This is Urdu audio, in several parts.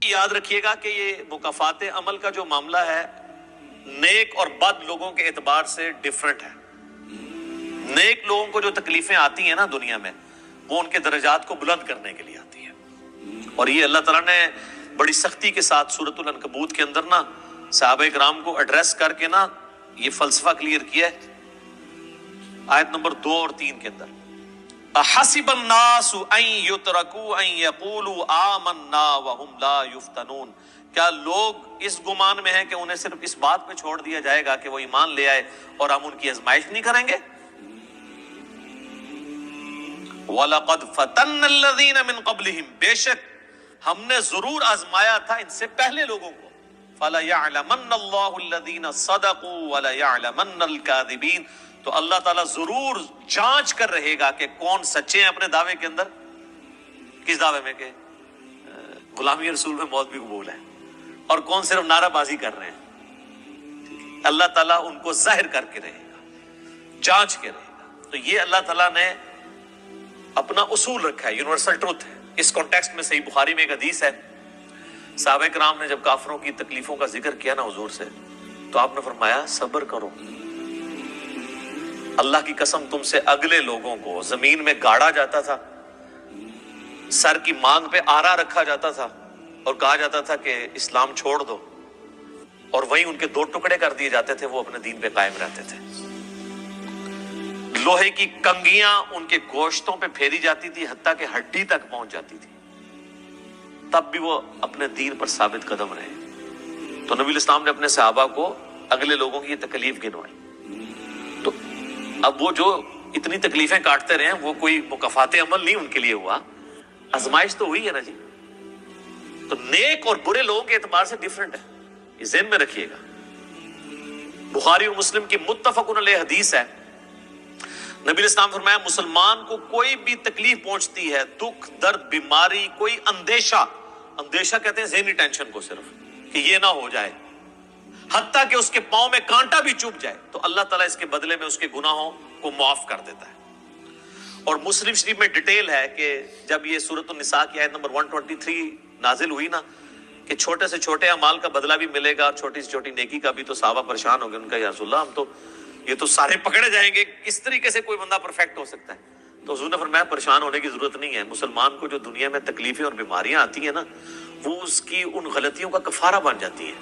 یاد رکھیے گا کہ یہ مکافات عمل کا جو معاملہ ہے نیک اور بد لوگوں کے اعتبار سے ڈیفرنٹ ہے. نیک لوگوں کو جو تکلیفیں آتی ہیں نا دنیا میں، وہ ان کے درجات کو بلند کرنے کے لیے آتی ہیں، اور یہ اللہ تعالیٰ نے بڑی سختی کے ساتھ سورۃ العنکبوت کے اندر نا صحابہ کرام کو ایڈریس کر کے نا یہ فلسفہ کلیئر کیا ہے. آیت نمبر 2 اور 3 کے اندر احسب الناس ان یترکوا ان یقولوا آمنا وهم لا یفتنون، کیا لوگ اس گمان میں ہیں کہ انہیں صرف اس بات پہ چھوڑ دیا جائے گا کہ وہ ایمان لے آئے اور ہم ان کی آزمائش نہیں کریں گے؟ وَلَقَدْ فَتَنَّ الَّذِينَ مِن قَبْلِهِمْ، بے شک ہم نے ضرور آزمایا تھا ان سے پہلے لوگوں کو. فَلَيَعْلَمَنَّ اللَّهُ الَّذِينَ صَدَقُوا وَلَيَعْلَمَنَّ الْكَاذِبِينَ، تو اللہ تعالیٰ ضرور جانچ کر رہے گا کہ کون سچے ہیں اپنے دعوے کے اندر. کس دعوے میں؟ کہ غلامی رسول میں موت بھی قبول ہے، اور کون صرف نعرہ بازی کر رہے ہیں. اللہ تعالیٰ ان کو ظاہر کر کے رہے گا، جانچ کے رہے گا. تو یہ اللہ تعالیٰ نے اپنا اصول رکھا ہے، یونیورسل ٹروتھ ہے. اس کانٹیکسٹ میں صحیح بخاری میں ایک حدیث ہے، صحابہ کرام نے جب کافروں کی تکلیفوں کا ذکر کیا نا حضور سے، تو آپ نے فرمایا صبر کرو، اللہ کی قسم تم سے اگلے لوگوں کو زمین میں گاڑا جاتا تھا، سر کی مانگ پہ آرا رکھا جاتا تھا اور کہا جاتا تھا کہ اسلام چھوڑ دو، اور وہیں ان کے 2 ٹکڑے کر دیے جاتے تھے، وہ اپنے دین پہ قائم رہتے تھے. لوہے کی کنگیاں ان کے گوشتوں پہ پھیری جاتی تھی، حتیٰ کہ ہڈی تک پہنچ جاتی تھی، تب بھی وہ اپنے دین پر ثابت قدم رہے. تو نبی الاسلام نے اپنے صحابہ کو اگلے لوگوں کی یہ تکلیف گنوائی. تو اب وہ جو اتنی تکلیفیں کاٹتے رہے ہیں، وہ کوئی مکافات عمل نہیں ان کے لیے ہوا، آزمائش تو ہوئی ہے نا جی. تو نیک اور برے لوگوں کے اعتبار سے ڈیفرنٹ ہے، یہ ذہن میں رکھیے گا. بخاری اور مسلم کی متفق علیہ حدیث ہے، نبی الاسلام فرمایا مسلمان کو کوئی بھی تکلیف پہنچتی ہے، دکھ درد بیماری، کوئی اندیشہ کہتے ہیں ذہنی ٹینشن کو، صرف کہ یہ نہ ہو جائے، حتیٰ کہ اس کے پاؤں میں کانٹا بھی چبھ جائے، تو اللہ تعالیٰ اس کے بدلے میں اس کے گناہوں کو معاف کر دیتا ہے. اور مسلم شریف میں ڈیٹیل ہے کہ جب یہ سورۃ النساء کی آیت نمبر 123 نازل ہوئی نا کہ چھوٹے سے چھوٹے اعمال کا بدلہ بھی ملے گا اور چھوٹی سے چھوٹی نیکی کا بھی، تو صحابہ پریشان ہو گئے. ان کا یا رسول اللہ ہم تو یہ تو سارے پکڑے جائیں گے، کس طریقے سے کوئی بندہ پرفیکٹ ہو سکتا ہے؟ تو حضور نے فرمایا پریشان ہونے کی ضرورت نہیں ہے. مسلمان کو جو دنیا میں تکلیفیں اور بیماریاں آتی ہیں نا، وہ اس کی ان غلطیوں کا کفارہ بن جاتی ہے.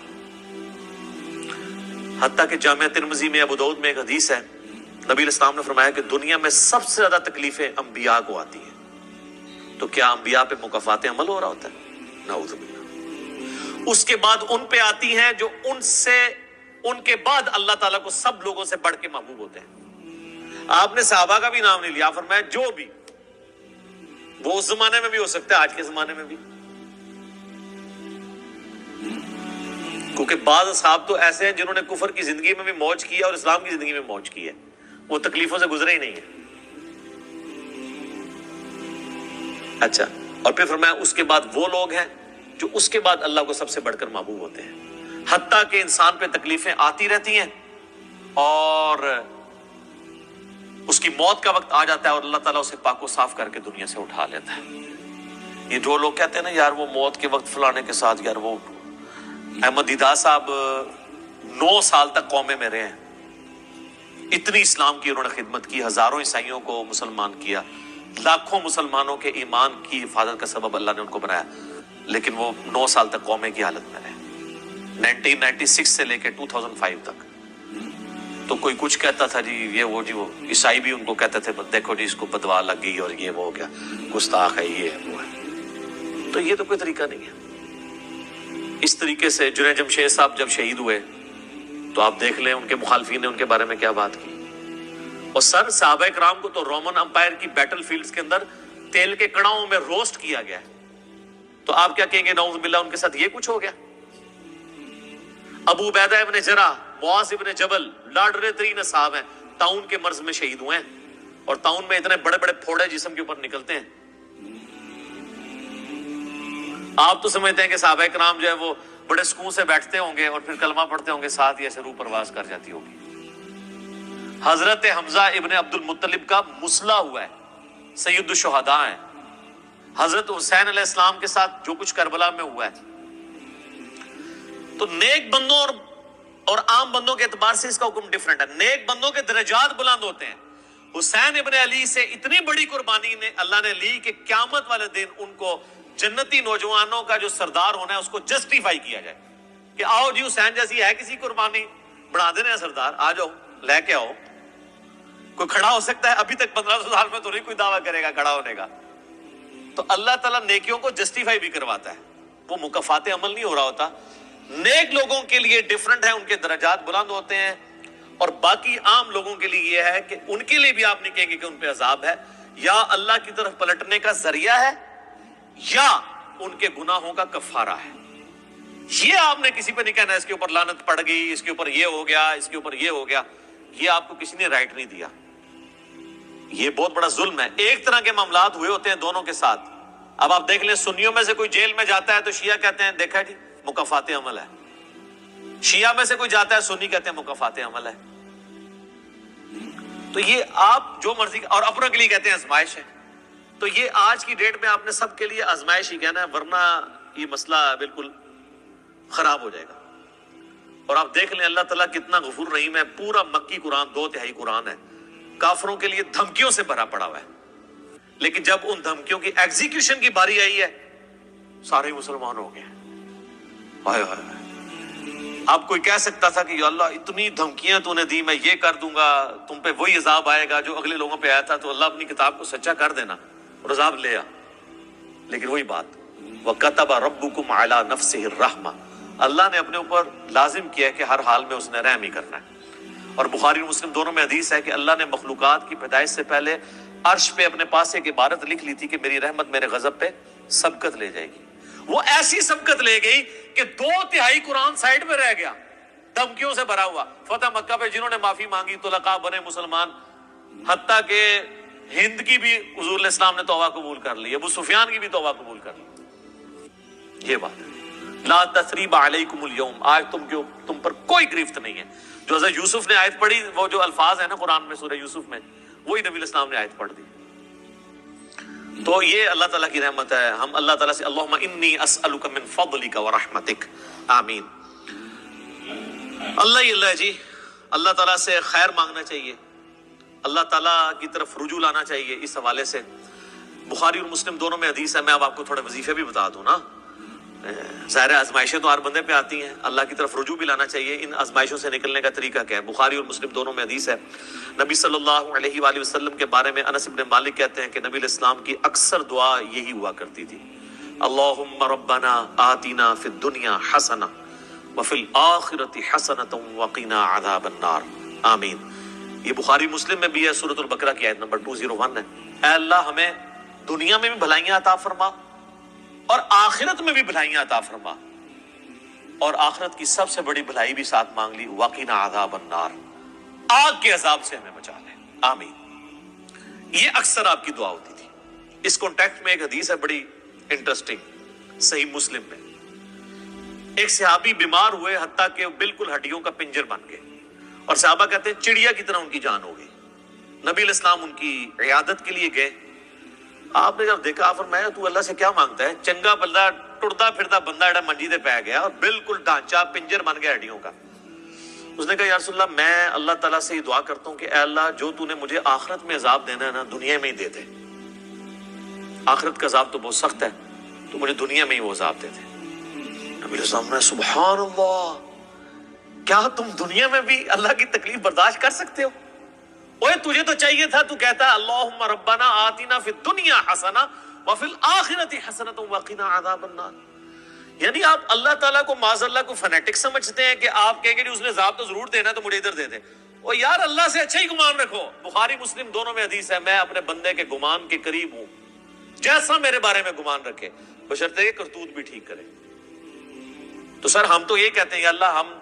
حتیٰ کہ جامعہ ترمذی میں، ابو داؤد میں ایک حدیث ہے، نبی الاسلام نے فرمایا کہ دنیا میں سب سے زیادہ تکلیفیں انبیاء کو آتی ہیں. تو کیا انبیاء پہ مکافات عمل ہو رہا ہوتا ہے؟ نعوذ باللہ. اس کے بعد ان پہ آتی ہیں جو ان کے بعد اللہ تعالیٰ کو سب لوگوں سے بڑھ کے محبوب ہوتے ہیں. آپ نے صحابہ کا بھی نام نہیں لیا، فرمایا جو بھی، وہ اس زمانے میں بھی ہو سکتا ہے، آج کے زمانے میں بھی، کیونکہ بعض اصحاب تو ایسے ہیں جنہوں نے کفر کی زندگی میں بھی موج کی ہے اور اسلام کی زندگی میں موج کی ہے، وہ تکلیفوں سے گزرے ہی نہیں ہے. اچھا، اور پھر فرمایا اس کے بعد وہ لوگ ہیں جو اس کے بعد اللہ کو سب سے بڑھ کر محبوب ہوتے ہیں. حتیٰ کہ انسان پہ تکلیفیں آتی رہتی ہیں اور اس کی موت کا وقت آ جاتا ہے اور اللہ تعالیٰ اسے پاک و صاف کر کے دنیا سے اٹھا لیتا ہے. یہ جو لوگ کہتے ہیں نا یار وہ موت کے وقت فلانے کے ساتھ، یار وہ احمد دیدہ صاحب 9 سال تک قومے میں رہے ہیں، اتنی اسلام کی انہوں نے خدمت کی، ہزاروں عیسائیوں کو مسلمان کیا، لاکھوں مسلمانوں کے ایمان کی حفاظت کا سبب اللہ نے ان کو بنایا، لیکن وہ 9 سال تک قومے کی حالت میں رہے، 1996 سے لے کے 2005 تک. تو کوئی کچھ کہتا تھا جی یہ وہ عیسائی بھی ان کو کہتے تھے دیکھو جی اس کو بدوا لگ گئی اور یہ وہ ہو گیا، گستاخ ہے، یہ ہے وہ ہے. تو یہ تو کوئی طریقہ نہیں ہے. اس طریقے سے جنید جمشید صاحب جب شہید ہوئے تو آپ دیکھ لیں ان کے مخالفین نے ان کے بارے میں کیا بات کی. اور صحابہ کرام کو تو رومن امپائر کی بیٹل فیلڈز کے اندر تیل کے کڑاؤں میں روسٹ کیا گیا ہے. تو آپ کیا کہیں گے نعوذ باللہ ان کے ساتھ یہ کچھ ہو گیا؟ ابو عبیدہ ابن جرح، معاذ ابن جبل لاڈلے ترین اصحاب ہیں، طاعون کے مرض میں شہید ہوئے ہیں، اور طاعون میں اتنے بڑے بڑے پھوڑے جسم کے اوپر نکلتے ہیں. آپ تو سمجھتے ہیں کہ صحابہ کرام جو ہے وہ بڑے سکون سے بیٹھتے ہوں گے اور پھر کلمہ پڑھتے ہوں گے، ساتھ ہی ایسے روح پرواز کر جاتی ہوگی. حضرت حمزہ ابن عبد المطلب کا مسلح ہوا ہے، سید الشہداء ہیں. حضرت حسین علیہ السلام کے ساتھ جو کچھ کربلا میں ہوا ہے تو نیک بندوں اور عام بندوں کے اعتبار سے اس کا حکم ڈیفرنٹ ہے. نیک بندوں کے درجات بلند ہوتے ہیں. حسین ابن علی سے اتنی بڑی قربانی نے اللہ نے لی کہ قیامت والے دن ان کو جنتی نوجوانوں کا جو سردار ہونا ہے اس کو جسٹیفائی کیا جائے کہ آؤ جی حسین جیسی ہے کسی قربانی, بنا دینا سردار, آ جاؤ لے کے آؤ. کوئی کھڑا ہو سکتا ہے؟ ابھی تک 1500 سال میں تو نہیں کوئی دعویٰ کرے گا کھڑا ہونے کا. تو اللہ تعالیٰ نیکیوں کو جسٹیفائی بھی کرواتا ہے, وہ مکافات عمل نہیں ہو رہا ہوتا. نیک لوگوں کے لیے ڈیفرنٹ ہے, ان کے درجات بلند ہوتے ہیں, اور باقی عام لوگوں کے لیے یہ ہے کہ ان کے لیے بھی آپ نہیں کہیں گے کہ ان پہ عذاب ہے, یا اللہ کی طرف پلٹنے کا ذریعہ ہے یا ان کے گناہوں کا کفارہ ہے. یہ آپ نے کسی پہ نہیں کہنا اس کے اوپر لعنت پڑ گئی, اس کے اوپر یہ ہو گیا, اس کے اوپر یہ ہو گیا. یہ آپ کو کسی نے رائٹ نہیں دیا. یہ بہت بڑا ظلم ہے. ایک طرح کے معاملات ہوئے ہوتے ہیں دونوں کے ساتھ. اب آپ دیکھ لیں, سنیوں میں سے کوئی جیل میں جاتا ہے تو شیعہ کہتے ہیں دیکھا جی مکافات عمل ہے. شیعہ میں سے کوئی جاتا ہے سنی کہتے ہیں مکافات عمل ہے. تو یہ آپ جو مرضی, اور اپنوں کے لیے کہتے ہیں آزمائش ہے. تو یہ آج کی ڈیٹ میں آپ نے سب کے لیے آزمائش ہی کہنا ہے, ورنہ یہ مسئلہ بالکل خراب ہو جائے گا. اور آپ دیکھ لیں اللہ تعالیٰ کتنا غفور رحیم ہے. پورا مکی قرآن 2/3 قرآن ہے کافروں کے لیے دھمکیوں سے بھرا پڑا ہوا ہے, لیکن جب ان دھمکیوں کی ایگزیکیوشن کی باری آئی ہے سارے مسلمان ہو گئے. ہائے ہائے, اب کوئی کہہ سکتا تھا کہ یا اللہ اتنی دھمکیاں تو نے دی, میں یہ کر دوں گا, تم پہ وہی عذاب آئے گا جو اگلے لوگوں پہ آیا تھا, تو اللہ اپنی کتاب کو سچا کر دینا اور عذاب لے آ. لیکن وہی بات, وَكَتَبَ رَبُّكُمْ عَلَى نَفْسِهِ الرَّحْمَةَ, اللہ نے اپنے اوپر لازم کیا ہے کہ ہر حال میں اس نے رحم ہی کرنا ہے. اور بخاری اور مسلم دونوں میں حدیث ہے کہ اللہ نے مخلوقات کی پیدائش سے پہلے عرش پہ اپنے پاس ایک عبارت لکھ لی تھی کہ میری رحمت میرے غضب پہ سبقت لے جائے گی. وہ ایسی سبقت لے گئی کہ 2/3 قرآن سائڈ میں رہ گیا, دھمکیوں سے بھرا ہوا. فتح مکہ پہ جنہوں نے معافی مانگی طلقاء بنے مسلمان, حتیٰ کہ ہند کی بھی حضور علیہ السلام نے توبہ قبول کر لی, ابو سفیان کی بھی توبہ قبول کر لی. یہ بات ہے. لا تثریب علیکم اليوم, آج تم پر کوئی گرفت نہیں ہے. جو حضرت یوسف نے آیت پڑھی, وہ جو الفاظ ہیں نا قرآن میں سورہ یوسف میں, وہی نبی علیہ السلام نے آیت پڑھ دی. تو یہ اللہ تعالیٰ کی رحمت ہے. ہم اللہ تعالیٰ سے اللہم انی اسألک من فضلک ورحمتک, آمین. اللہ ہی اللہ جی, اللہ تعالیٰ سے خیر مانگنا چاہیے, اللہ تعالیٰ کی طرف رجوع لانا چاہیے. اس حوالے سے بخاری اور مسلم دونوں میں حدیث ہے. میں اب آپ کو تھوڑے وظیفے بھی بتا دوں نا. ظاہر آزمائشیں تو ہر بندے پہ آتی ہیں, اللہ کی طرف رجوع بھی لانا چاہیے. ان آزمائشوں سے نکلنے کا طریقہ کیا ہے؟ بخاری اور مسلم دونوں میں حدیث ہے. نبی صلی اللہ علیہ وآلہ وسلم کے بارے میں انس بن مالک کہتے ہیں کہ نبی علیہ السلام کی اکثر دعا یہی ہوا کرتی تھی, اللہم ربنا آتنا فی الدنیا حسنہ وفی الآخرۃ حسنۃ وقنا عذاب النار, آمین. یہ بخاری مسلم میں بھی ہے, سورۃ البقرہ کی آیت نمبر 201 ہے. اے اللہ ہمیں دنیا میں بھی بھلائیاں عطا فرما اور آخرت میں بھی بھلائیاں عطا فرما, اور آخرت کی سب سے بڑی بھلائی بھی ساتھ مانگ لی, وقنا عذاب النار, آگ کے عذاب سے ہمیں بچا لے, آمین. یہ اکثر آپ کی دعا ہوتی تھی. اس کانٹیکٹ میں ایک حدیث ہے بڑی انٹرسٹنگ, صحیح مسلم میں. ایک صحابی بیمار ہوئے حتیٰ کہ بالکل ہڈیوں کا پنجر بن گئے, اور صحابہ کہتے ہیں چڑیا کی طرح ان کی جان ہو گئی. نبی علیہ السلام ان کی عیادت کے لیے گئے. آپ نے جب دیکھا, فرمایا تو اللہ سے کیا مانگتا ہے؟ چنگا بندہ ٹرتا پھرتا بندہ ایڈا منجی دے پہ گیا اور بالکل ڈھانچہ پنجر بن گیا ہڈیوں کا. اس نے کہا یا رسول اللہ, میں اللہ تعالیٰ سے یہ دعا کرتا ہوں کہ اے اللہ جو تو نے مجھے آخرت میں عذاب دینا ہے نا, دنیا میں ہی دے دے. آخرت کا عذاب تو بہت سخت ہے, تو مجھے دنیا میں ہی وہ عذاب دے دے. نبی علیہ السلام نے سبحان اللہ, کیا تم دنیا میں بھی اللہ کی تکلیف برداشت کر سکتے ہو؟ اوے تجھے تو چاہیے تھا تو کہتا اللہم ربنا آتنا فی الدنیا حسنہ وفی الآخرۃ حسنۃ وقنا عذاب النار. یعنی آپ اللہ تعالیٰ کو معاذ اللہ کو فنیٹک سمجھتے ہیں کہ آپ کہیں گے اس نے عذاب تو ضرور دینا, تو مجھے ادھر دے دے. او یار اللہ سے اچھا ہی گمان رکھو. بخاری مسلم دونوں میں حدیث ہے, میں اپنے بندے کے گمان کے قریب ہوں جیسا میرے بارے میں گمان رکھے, بشرطے کہ کرتوت بھی ٹھیک کرے. تو سر ہم تو یہ کہتے ہیں یا اللہ ہم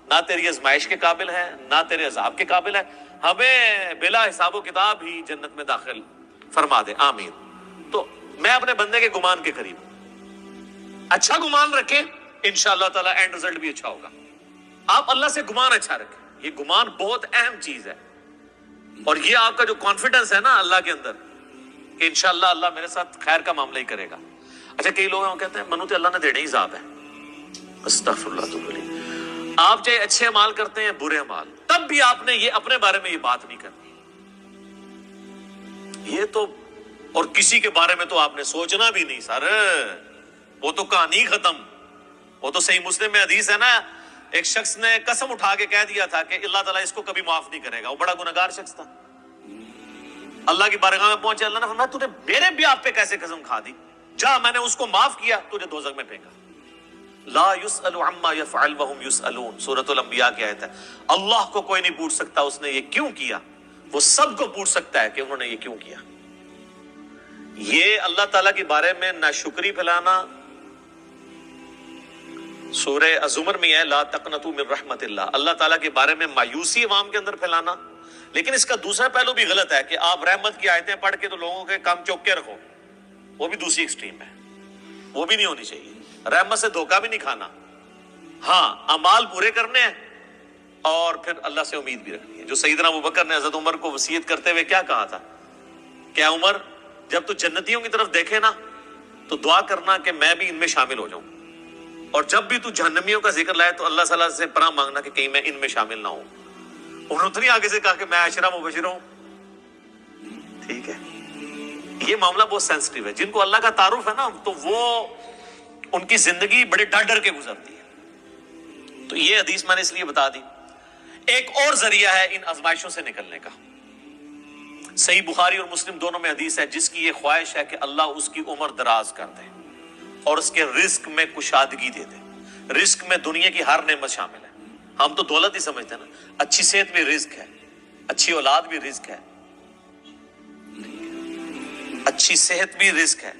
نہ تیری آزمائش کے قابل ہیں نہ تیرے عذاب کے قابل ہیں, ہمیں بلا حساب و کتاب ہی جنت میں داخل فرما دے, آمین. تو میں اپنے بندے کے گمان کے قریب ہوں. اچھا گمان رکھیں, انشاءاللہ تعالی اینڈ رزلٹ بھی اچھا ہوگا. آپ اللہ سے گمان اچھا رکھیں, یہ گمان بہت اہم چیز ہے. اور یہ آپ کا جو کانفیڈنس ہے نا اللہ کے اندر کہ انشاءاللہ اللہ میرے ساتھ خیر کا معاملہ ہی کرے گا. اچھا کئی لوگ کہتے ہیں منو تے اللہ نے دینے ہی عذاب ہے. استغفر اللہ تو بولی. آپ چاہے اچھے اعمال کرتے ہیں برے اعمال، تب بھی آپ نے یہ اپنے بارے میں یہ بات نہیں کرنی. یہ تو اور کسی کے بارے میں تو آپ نے سوچنا بھی نہیں سر، وہ تو کہانی ختم. وہ تو صحیح مسلم میں حدیث ہے نا، ایک شخص نے قسم اٹھا کے کہہ دیا تھا کہ اللہ تعالیٰ اس کو کبھی معاف نہیں کرے گا. وہ بڑا گنہگار شخص تھا. اللہ کی بارگاہ میں پہنچے، اللہ نے فرمایا تو نے میرے بھی آپ پہ کیسے قسم کھا دی؟ جا، میں نے اس کو معاف کیا، تجھے دوزخ میں پھینکا. لا يسأل عما يفعل وهم يسألون، سورۃ الانبیاء کی آیت ہے. اللہ کو کوئی نہیں پوچھ سکتا اس نے یہ کیوں کیا، وہ سب کو پوچھ سکتا ہے کہ انہوں نے یہ کیوں کیا. یہ اللہ تعالیٰ کے بارے میں ناشکری پھیلانا سورہ الزمر میں ہے، لا تقنطوا من رحمت اللہ، اللہ تعالیٰ کے بارے میں مایوسی عوام کے اندر پھیلانا. لیکن اس کا دوسرا پہلو بھی غلط ہے کہ آپ رحمت کی آیتیں پڑھ کے تو لوگوں کے کام چوک کے رکھو، وہ بھی دوسری ایکسٹریم ہے، وہ بھی نہیں ہونی چاہیے. رحمت سے دھوکہ بھی نہیں کھانا، ہاں اعمال پورے کرنے ہیں اور پھر اللہ سے امید بھی رکھنی ہے. جو سیدنا ابوبکر نے حضرت عمر کو وصیت کرتے ہوئے کیا کہا تھا کہ عمر جب تو جنتیوں کی طرف دیکھے نا تو دعا کرنا کہ میں بھی ان میں شامل ہو جاؤں، اور جب بھی تو جہنمیوں کا ذکر لائے تو اللہ تعالیٰ سے پناہ مانگنا کہ کہیں میں ان میں شامل نہ ہوں. انہوں نے آگے سے کہا کہ میں عشرہ مبشر ہوں. ٹھیک ہے، یہ معاملہ بہت سینسٹیو ہے. جن کو اللہ کا تعارف ہے نا تو وہ ان کی زندگی بڑے ڈر ڈر کے گزرتی ہے. تو یہ حدیث میں نے اس لیے بتا دی. ایک اور ذریعہ ہے ان آزمائشوں سے نکلنے کا. صحیح بخاری اور مسلم دونوں میں حدیث ہے جس کی یہ خواہش ہے کہ اللہ اس کی عمر دراز کر دے اور اس کے رزق میں کشادگی دے دے. رزق میں دنیا کی ہر نعمت شامل ہے. ہم تو دولت ہی سمجھتے ہیں نا، اچھی صحت بھی رزق ہے، اچھی اولاد بھی رزق ہے، اچھی صحت بھی رزق ہے،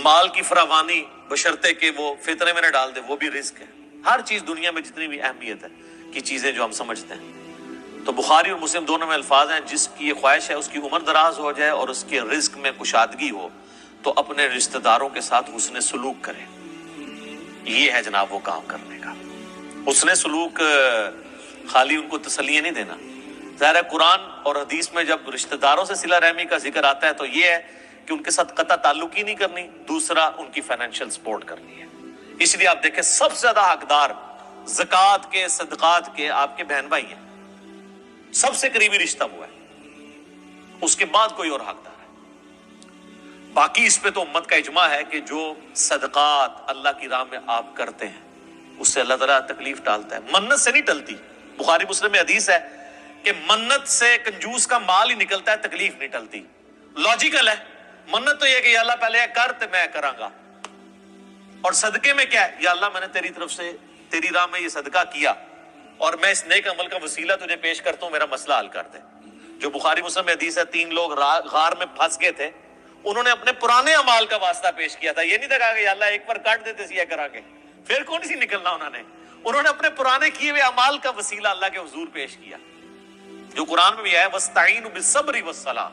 مال کی فراوانی بشرطے کہ وہ فطرے میں نہ ڈال دے وہ بھی رزق ہے. ہر چیز دنیا میں جتنی بھی اہمیت ہے کی چیزیں جو ہم سمجھتے ہیں. تو بخاری اور مسلم دونوں میں الفاظ ہیں جس کی یہ خواہش ہے اس کی عمر دراز ہو جائے اور اس کے رزق میں کشادگی ہو تو اپنے رشتہ داروں کے ساتھ حسن سلوک کرے. یہ ہے جناب وہ کام کرنے کا. حسن سلوک خالی ان کو تسلیاں نہیں دینا. ظاہر ہے قرآن اور حدیث میں جب رشتہ داروں سے صلہ رحمی کا ذکر آتا ہے تو یہ ہے کہ ان کے ساتھ قطع تعلق ہی نہیں کرنی، دوسرا ان کی فائنینشیل سپورٹ کرنی ہے. اس لیے آپ دیکھیں سب سے زیادہ حقدار زکوٰۃ کے صدقات کے آپ کے بہن بھائی ہیں، سب سے قریبی رشتہ وہ ہے، اس کے بعد کوئی اور حقدار ہے. باقی اس پہ تو امت کا اجماع ہے کہ جو صدقات اللہ کی راہ میں آپ کرتے ہیں اس سے اللہ تعالیٰ تکلیف ٹالتا ہے. منت سے نہیں ٹلتی. بخاری مسلم میں حدیث ہے کہ منت سے کنجوس کا مال ہی نکلتا ہے، تکلیف نہیں ٹلتی. لاجیکل ہے. منت تو یہ کہ یا اللہ پہلے کر تو میں کراں گا، اور صدقے میں کیا ہے، یا اللہ میں نے تیری طرف سے تیری راہ میں یہ صدقہ کیا اور میں اس نیک عمل کا وسیلہ تجھے پیش کرتا ہوں، میرا مسئلہ حل کر دے. جو بخاری مسلم میں حدیث ہے 3 لوگ غار میں پھنس گئے تھے، انہوں نے اپنے پرانے اعمال کا واسطہ پیش کیا تھا. یہ نہیں کہا کہ یا اللہ ایک بار کاٹ دیتے سیا کرا کے پھر کون سی نکلنا. انہوں نے اپنے پرانے کیے ہوئے اعمال کا وسیلہ اللہ کے حضور پیش کیا. جو قرآن میں بھی ہے وَاسْتَعِينُوا بِالصَّبْرِ وَالصَّلَاةِ،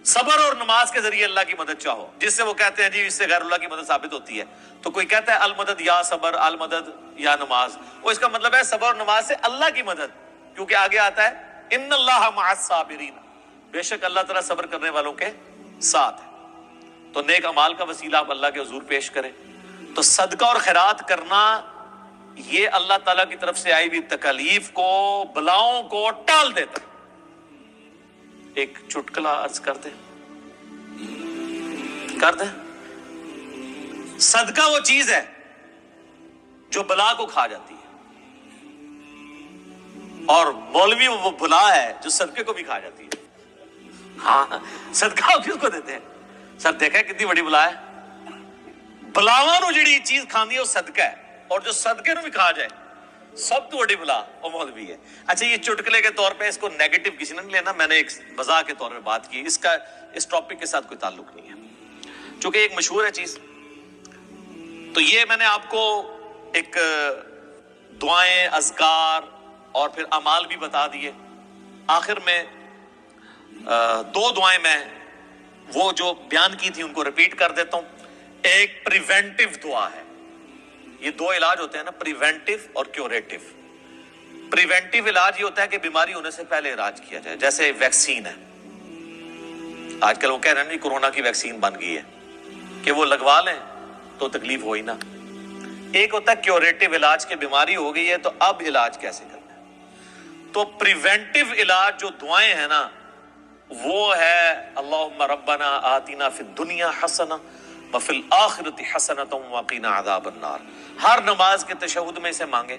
صبر اور نماز کے ذریعے اللہ کی مدد چاہو. جس سے وہ کہتے ہیں جی اس سے غیر اللہ کی مدد ثابت ہوتی ہے، تو کوئی کہتا ہے المدد یا صبر، المدد یا نماز، وہ اس کا مطلب ہے صبر اور نماز سے اللہ کی مدد، کیونکہ آگے آتا ہے ان اللہ مع الصابرین، بے شک اللہ تعالیٰ صبر کرنے والوں کے ساتھ ہے. تو نیک اعمال کا وسیلہ آپ اللہ کے حضور پیش کریں. تو صدقہ اور خیرات کرنا یہ اللہ تعالیٰ کی طرف سے آئی ہوئی تکالیف کو، بلاؤں کو ٹال دیتا. ایک چٹکلا عرض کر دیں صدقہ وہ چیز ہے جو بلا کو کھا جاتی ہے، اور مولوی وہ بلا ہے جو صدقے کو بھی کھا جاتی ہے. ہاں صدقہ کس کو دیتے ہیں سر؟ دیکھا کتنی بڑی بلا ہے. بلاواں نو جڑی چیز کھاندی ہے وہ صدقہ ہے، اور جو صدقے نو بھی کھا جائے سب تو بڑی بلا وہ مولوی ہے. اچھا یہ چٹکلے کے طور پہ اس کو نیگیٹو کسی نے نہیں لینا، میں نے ایک مزاح کے طور پہ بات کی، اس کا اس ٹاپک کے ساتھ کوئی تعلق نہیں ہے چونکہ ایک مشہور ہے چیز. تو یہ میں نے آپ کو ایک دعائیں، اذکار اور پھر اعمال بھی بتا دیے. آخر میں 2 دعائیں میں وہ جو بیان کی تھی ان کو ریپیٹ کر دیتا ہوں. ایک پریونٹیو دعا ہے. یہ 2 علاج ہوتے ہیں نا، پریونٹیو اور کیوریٹیو. پریونٹیو علاج یہ ہوتا ہے کہ بیماری ہونے سے پہلے علاج کیا جائے، جیسے ویکسین ہے. آج کل وہ کہہ رہے ہیں کورونا کی ویکسین بن گئی ہے کہ وہ لگوا لیں تو تکلیف ہوئی نا. ایک ہوتا ہے کیوریٹو علاج کے بیماری ہو گئی ہے تو اب علاج کیسے کرنا ہے. تو پریونٹیو علاج جو دعائیں ہیں نا وہ ہے اللہم ربنا آتنا فی الدنیا حسنہ وفی الآخرۃ حسنۃ وقنا عذاب النار. ہر نماز کے تشہد میں اسے مانگے،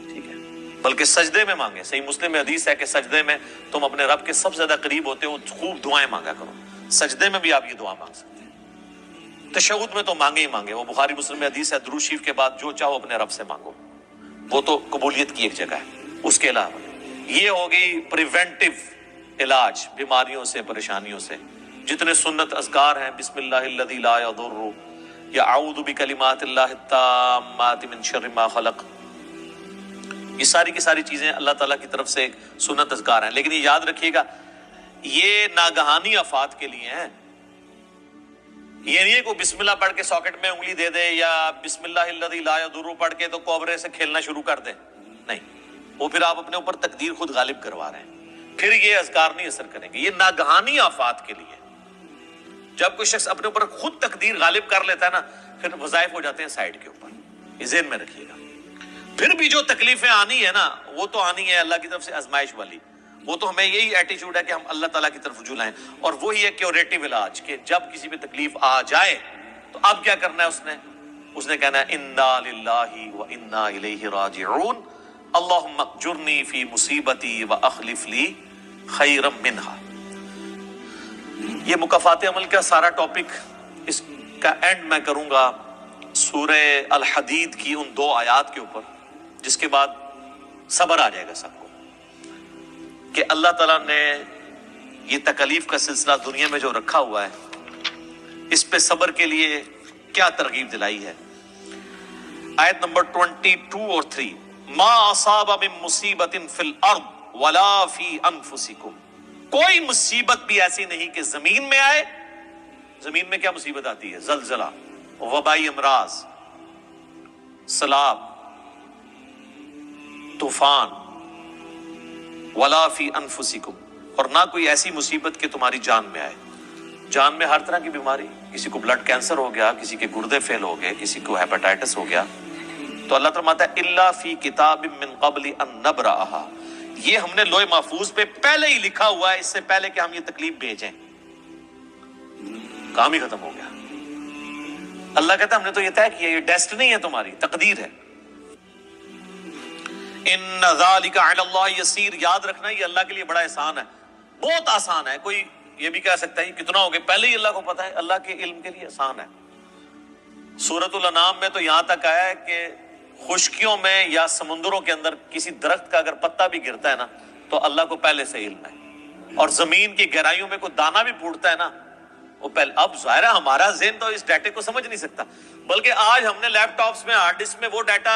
ٹھیک ہے، بلکہ سجدے میں مانگے. صحیح مسلم میں حدیث ہے کہ سجدے میں تم اپنے رب کے سب سے زیادہ قریب ہوتے ہو، خوب دعائیں مانگا کرو. سجدے میں بھی آپ یہ دعا مانگ سکتے ہیں، تشہد میں تو مانگے ہی مانگے. وہ بخاری مسلم میں حدیث ہے درود شریف کے بعد جو چاہو اپنے رب سے مانگو، وہ تو قبولیت کی ایک جگہ ہے. اس کے علاوہ یہ ہو گئی پریونٹیو علاج بیماریوں سے، پریشانیوں سے. جتنے سنت اذکار ہیں، بسم اللہ الذی لا یضر یا اعوذ بکلمات اللہ التامات من شر ما خلق، یہ ساری کی ساری چیزیں اللہ تعالیٰ کی طرف سے ایک سنت اذکار ہیں. لیکن یہ یاد رکھیے گا یہ ناگہانی آفات کے لیے ہیں. یہ نہیں ہے کوئی بسم اللہ پڑھ کے ساکٹ میں انگلی دے دے یا بسم اللہ الذی لا یضر پڑھ کے تو کوبرے سے کھیلنا شروع کر دے. نہیں، وہ پھر آپ اپنے اوپر تقدیر خود غالب کروا رہے ہیں، پھر یہ اذکار نہیں اثر کریں گے. یہ ناگہانی آفات کے لیے. جب کوئی شخص اپنے اوپر خود تقدیر غالب کر لیتا ہے نا پھر وظائف ہو جاتے ہیں سائڈ کے اوپر. یہ ذہن میں رکھیے گا. پھر بھی جو تکلیفیں آنی ہے نا وہ تو آنی ہے اللہ کی طرف سے آزمائش والی. وہ تو ہمیں یہی ایٹیچیوڈ ہے کہ ہم اللہ تعالیٰ کی طرف رجوع لائیں. اور وہی ہے کیوریٹو علاج کہ جب کسی پہ تکلیف آ جائے تو اب کیا کرنا ہے اس نے کہنا ہے انا للہ و انا الیہ راجعون اللہم اجرنی فی مصیبتی و اخلف لی خیرا منہا. یہ مکافات عمل کا سارا ٹاپک اس کا اینڈ میں کروں گا سورہ الحدید کی ان 2 آیات کے اوپر، جس کے بعد صبر آ جائے گا سب کو کہ اللہ تعالیٰ نے یہ تکلیف کا سلسلہ دنیا میں جو رکھا ہوا ہے اس پہ صبر کے لیے کیا ترغیب دلائی ہے. آیت نمبر 22 اور 3 ما اصاب من مصیبت فی الارض ولا فی انفسکم، کوئی مصیبت بھی ایسی نہیں کہ زمین میں آئے. زمین میں کیا مصیبت آتی ہے؟ زلزلہ، وبائی امراض، سیلاب، طوفان. ولا فی انفسکم، اور نہ کوئی ایسی مصیبت کہ تمہاری جان میں آئے. جان میں ہر طرح کی بیماری، کسی کو بلڈ کینسر ہو گیا، کسی کے گردے فیل ہو گئے، کسی کو ہیپاٹائٹس ہو گیا، تو اللہ فرماتا ہے الا فی کتاب من قبل ان نبرأہا، یہ ہم نے لوح محفوظ پہ پہلے ہی لکھا ہوا ہے، اس سے پہلے کہ ہم یہ تکلیف بھیجیں. کام ہی ختم ہو گیا. اللہ کہتا ہے ہم نے تو یہ طے کیا، یہ ڈیسٹنی ہے تمہاری، تقدیر ہے. ان ذالک علی اللہ یسیر، یاد رکھنا یہ اللہ کے لیے بڑا آسان ہے، بہت آسان ہے. کوئی یہ بھی کہہ سکتا ہے یہ کتنا ہو گیا، پہلے ہی اللہ کو پتا ہے. اللہ کے علم کے لیے آسان ہے. سورۃ الانعام میں تو یہاں تک آیا ہے کہ خشکیوں میں یا سمندروں کے اندر کسی درخت کا اگر پتا بھی گرتا ہے نا تو اللہ کو پہلے سے علم ہے. اور زمین کی گہرائیوں میں کوئی دانہ بھی پھوٹتا ہے نا وہ پہلے. اب ظاہر ہے ہمارا ذہن تو اس ڈیٹے کو سمجھ نہیں سکتا، بلکہ آج ہم نے لیپ ٹاپس میں ہارڈ ڈسک میں وہ ڈیٹا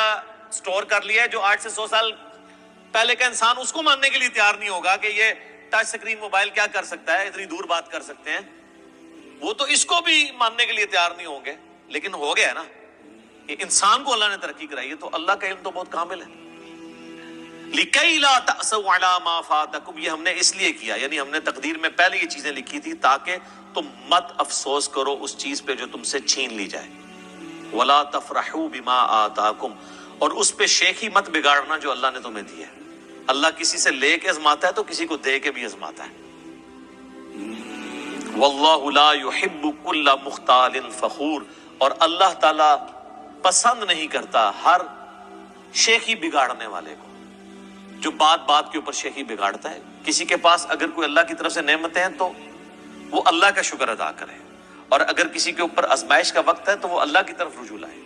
سٹور کر لیا ہے جو 8 سے 100 سال پہلے کا انسان اس کو ماننے کے لیے تیار نہیں ہوگا کہ یہ ٹچ سکرین موبائل کیا کر سکتا ہے، اتنی دور بات کر سکتے ہیں. وہ تو اس کو بھی ماننے کے لیے تیار نہیں ہوں گے. لیکن ہو گیا نا کہ انسان کو اللہ نے ترقی کرائی ہے، تو اللہ کا علم تو بہت کامل ہے. لِكَيْ لَا تَأْسَوْا عَلَىٰ مَا فَاتَكُمْ، یہ ہم نے اس لیے کیا، یعنی ہم نے تقدیر میں پہلے یہ چیزیں لکھی تھی تاکہ تم مت افسوس کرو اس چیز پہ جو تم سے چھین لی جائے. وَلَا تَفْرَحُوا بِمَا آتَاكُمْ، اور اس پہ شیخی مت بگاڑنا جو اللہ نے تمہیں دی ہے. اللہ کسی سے لے کے آزماتا ہے تو کسی کو دے کے بھی آزماتا ہے. وَاللَّهُ لَا يُحِبُّ كُلَّ مُخْتَالٍ فَخُورٍ، اور اللہ تعالیٰ پسند نہیں کرتا ہر شیخی بگاڑنے والے کو جو بات بات کے اوپر شیخی بگاڑتا ہے. کسی کے پاس اگر کوئی اللہ کی طرف سے نعمتیں ہیں تو وہ اللہ کا شکر ادا کرے، اور اگر کسی کے اوپر آزمائش کا وقت ہے تو وہ اللہ کی طرف رجوع لائے.